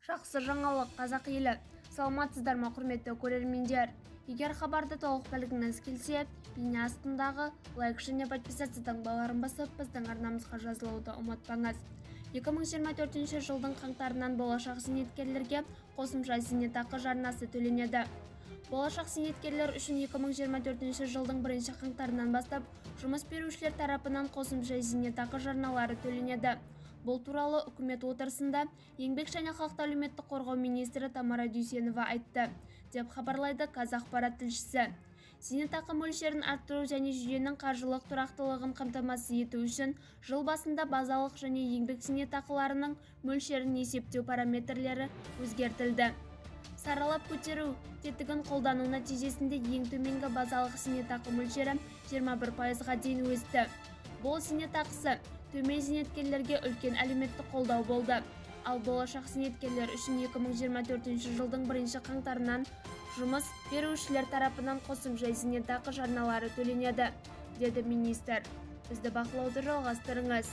Жақсы жаңалық, қазақ елі. Саламатсыздар ма, құрметті көрермендер? Егер хабарды толық білгіңіз келсе, бейне астындағы лайк және подписаться таңбаларын басып, біздің арнамызға жазылуды ұмытпаңыз. 2024 жылдың қаңтарынан болашақ зейнеткерлерге қосымша зейнетақы жарнасы төленеді. Болашақ зейнеткерлер үшін 2024 жылдың 1 қаңтарынан бастап жұмыс берушілер тарапынан қосымша зейнетақы жарналары төленеді. Бұл туралы үкімет отырысында еңбек және халықты әлеуметтік қорғау министрі Тамара Дүйсенова айтты, деп хабарлайды Қазақпарат тілшісі. Зейнетақы мөлшерін арттыру және жүйенің қаржылық тұрақтылығын қамтамасыз ету үшін жыл басында базалық және еңбек зейнетақыларының мөлшерін есептеу параметрлері өзгертілді. Саралап көтеру тетігін қолдану нәтижесінде ең төменгі базалық зейнетақы мөлшері 21%-ға дейін өсті. Бұл зейнетақысы төмен зейнеткерлерге үлкен әлеуметтік қолдау болды. Ал болашақ зейнеткерлер үшін 2024 жылдың 1 қаңтарынан жұмыс берушілер тарапынан қосымша зейнетақы жарналары төленеді, деді министр. Бізді бақылауды жалғастырыңыз.